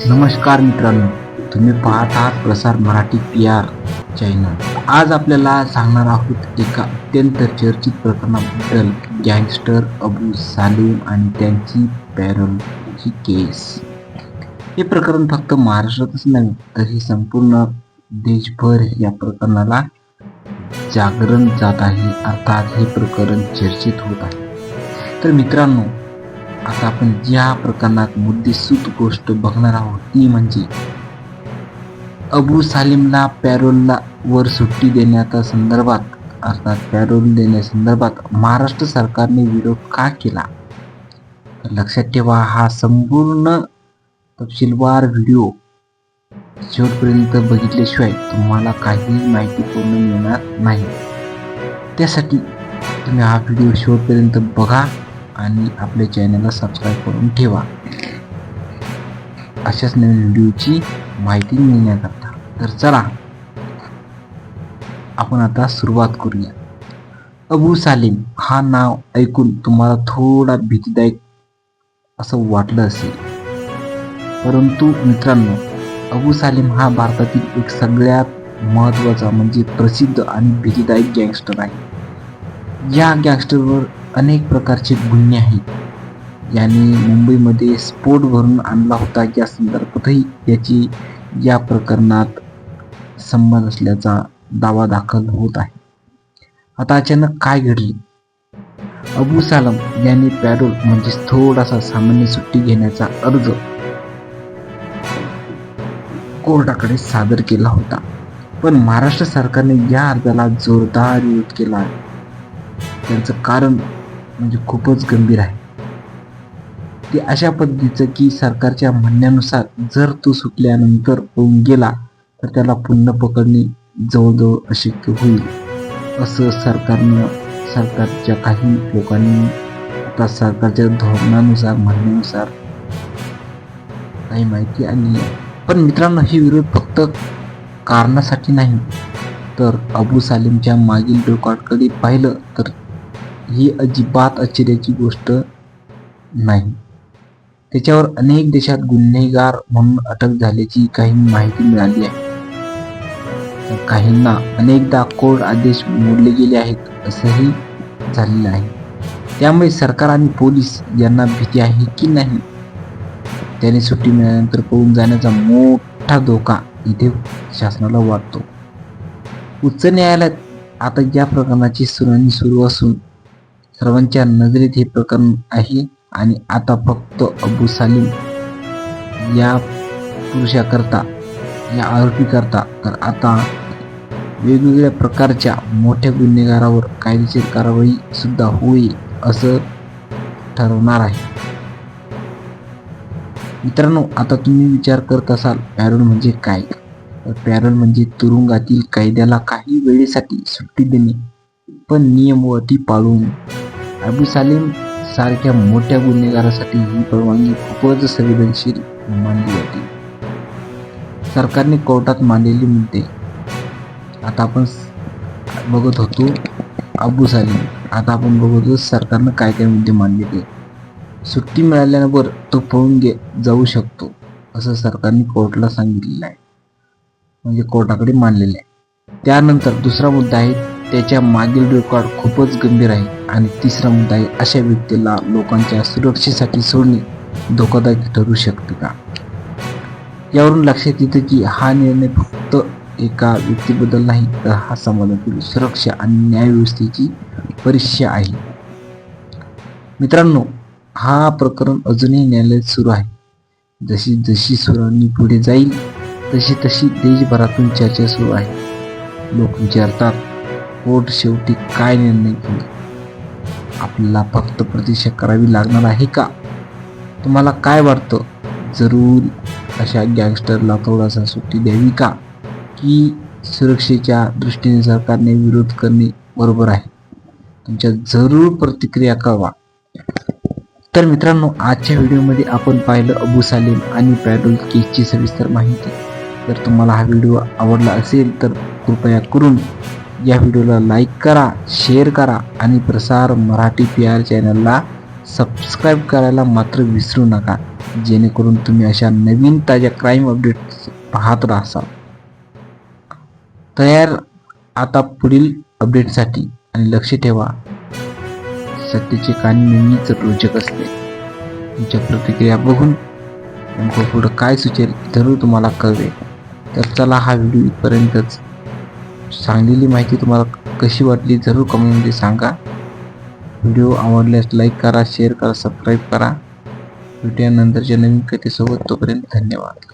नमस्कार मित्रांनो, तुम्ही पाहत आहात प्रसार मराठी PR चॅनल. आज आपल्याला सांगणार आहोत एका अत्यंत चर्चित प्रकरणाबद्दल, गँगस्टर अबू सालेम आणि त्यांची पॅरोलची केस. हे प्रकरण फक्त महाराष्ट्रातच नाही तर हे संपूर्ण देशभर या प्रकरणाला जागरण जात आहे. अर्थात हे प्रकरण चर्चित होत आहे. तर मित्रांनो, आता आपण ज्या प्रकरणात मुद्देसूद गोष्ट बघणार आहोत ती म्हणजे अबू सालेमला पॅरोलला वर सुट्टी देण्याच्या संदर्भात, अर्थात पॅरोल देण्यासंदर्भात महाराष्ट्र सरकारने विरोध का केला. तर लक्षात ठेवा, हा संपूर्ण तपशीलवार व्हिडिओ शेवटपर्यंत बघितल्याशिवाय तुम्हाला काही माहिती पूर्ण मिळणार नाही. त्यासाठी तुम्ही हा व्हिडिओ शेवटपर्यंत बघा आणि आपल्या चॅनलला सबस्क्राईब करून ठेवा अशाच नवीन व्हिडिओची माहिती मिळण्याकरता. तर चला आपण आता सुरुवात करूया. अबू सालेम हा नाव ऐकून तुम्हाला थोडा भीतीदायक असं वाटलं असेल, परंतु मित्रांनो, अबू सालेम हा भारतातील एक सगळ्यात महत्त्वाचा म्हणजे प्रसिद्ध आणि भीतीदायक गँगस्टर आहे. या गँगस्टरवर अनेक प्रकारचे गुन्हे आहेत. याने मुंबईमध्ये स्फोट घडवून आणला होता. या संदर्भातही याची या प्रकरणात संबंध असल्याचा दावा दाखल होत आहे. आता अचानक काय घडले? अबू सालेम यांनी पॅरोल म्हणजे थोडासा सामान्य सुट्टी घेण्याचा अर्ज कोर्टाकडे सादर केला होता, पण महाराष्ट्र सरकारने या अर्जाला जोरदार विरोध केला आहे. त्यांचं कारण म्हणजे खूपच गंभीर आहे. ते अशा पद्धतीचं की सरकारच्या म्हणण्यानुसार जर तो सुटल्यानंतर पळून गेला तर त्याला पुन्हा पकडणे जवळजवळ अशक्य होईल, असं सरकारच्या काही लोकांनी आता सरकारच्या धोरणानुसार म्हणण्यानुसार काही माहिती आणली आहे. पण मित्रांनो, ही विरोध फक्त कारणासाठी नाही, तर अबू सालेमच्या मागील रेकॉर्डकडे पाहिलं तर ही अजिबात आश्चर्याची गोष्ट नाही. त्याच्यावर अनेक देशात गुन्हेगार म्हणून अटक झाल्याची काही माहिती मिळाली आहे. तर काहींना अनेकदा कोर्ट आदेश मोडले गेले आहेत असंही झालेलं आहे. त्यामुळे सरकार आणि पोलीस यांना भीती आहे की नाही, त्याने सुट्टी मिळाल्यानंतर पळून जाण्याचा मोठा धोका इथे शासनाला वाटतो. उच्च न्यायालयात आता या प्रकरणाची सुनावणी सुरू असून सर्वांच्या नजरेत हे प्रकरण आहे. आणि आता फक्त अबू सालेम या पुरुषाकरता, या आरोपीकरता तर आता वेगवेगळ्या प्रकारच्या मोठ्या गुन्हेगारावर कायदेशीर कारवाई सुद्धा होईल असं ठरवणार आहे. मित्रांनो, आता तुम्ही विचार करत असाल पॅरोल म्हणजे काय? तर पॅरोल म्हणजे तुरुंगातील कैद्याला काही वेळेसाठी सुट्टी देणे, पण नियम व अटी पाळून. अबू सालेम सारख्या मोठ्या गुन्हेगारासाठी ही परवानगी खूपच संवेदनशील मानली जाते. सरकारने कोर्टात मांडलेले मुद्दे आता आपण बघत होतो. अबू सालेम, आता आपण बघतो सरकारनं काय काय मुद्दे मांडलेले. सुट्टी मिळाल्यावर तो पळून जाऊ शकतो असं सरकारने कोर्टाला सांगितलेलं आहे, म्हणजे कोर्टाकडे मांडलेलं आहे. त्यानंतर दुसरा मुद्दा आहे त्याच्या मागील रेकॉर्ड खूपच गंभीर आहे. आणि तिसरा मुद्दा आहे अशा व्यक्तीला लोकांच्या सुरक्षेसाठी सोडणे धोकादायक ठरू शकते का. यावरून लक्षात येतं की हा निर्णय फक्त एका व्यक्तीबद्दल नाही, तर हा समाजातील सुरक्षा आणि न्यायव्यवस्थेची परीक्षा आहे. मित्रांनो, हा प्रकरण अजूनही न्यायालयात सुरू आहे. जशी जशी सुनावणी पुढे जाईल तशी तशी देशभरातून चर्चा सुरू आहे. लोक विचारतात कोर्ट शेवटी काय निर्णय घेईल. आपल्याला फक्त प्रतीक्षा करावी लागणार आहे का? तुम्हाला काय वाटतं? जरूर अशा गँगस्टरला थोडासा सुट्टी द्यावी का, की सुरक्षेच्या दृष्टीने सरकारने विरोध करणे बरोबर आहे? तुमच्या जरूर प्रतिक्रिया कळवा. तर मित्रांनो, आजच्या व्हिडिओमध्ये आपण पाहिलं अबू सालेम आणि पॅरोल केसची सविस्तर माहिती. जर तुम्हाला हा व्हिडिओ आवडला असेल तर कृपया करून या व्हिडिओला लाईक करा, शेअर करा आणि प्रसार मराठी PR चॅनलला सबस्क्राईब करायला मात्र विसरू नका. जेणेकरून तुम्ही अशा नवीन ताज्या क्राईम अपडेट्स पाहत राहाल. तयार आता पुढील अपडेटसाठी आणि लक्ष ठेवा, सत्याची कहाणी नेहमीच रोचक असते. तुमच्या प्रतिक्रिया बघून नेमकं पुढं काय सुचेल जरूर तुम्हाला कळवेल. तर चला, हा व्हिडिओ इथपर्यंतच. सांगलेली माहिती तुम्हाला कशी वाटली जरूर कमेंटमध्ये सांगा. व्हिडिओ आवडल्यास लाईक करा, शेअर करा, सबस्क्राईब करा. भेटूया नंतरच्या नवीन कथेसोबत. तोपर्यंत धन्यवाद.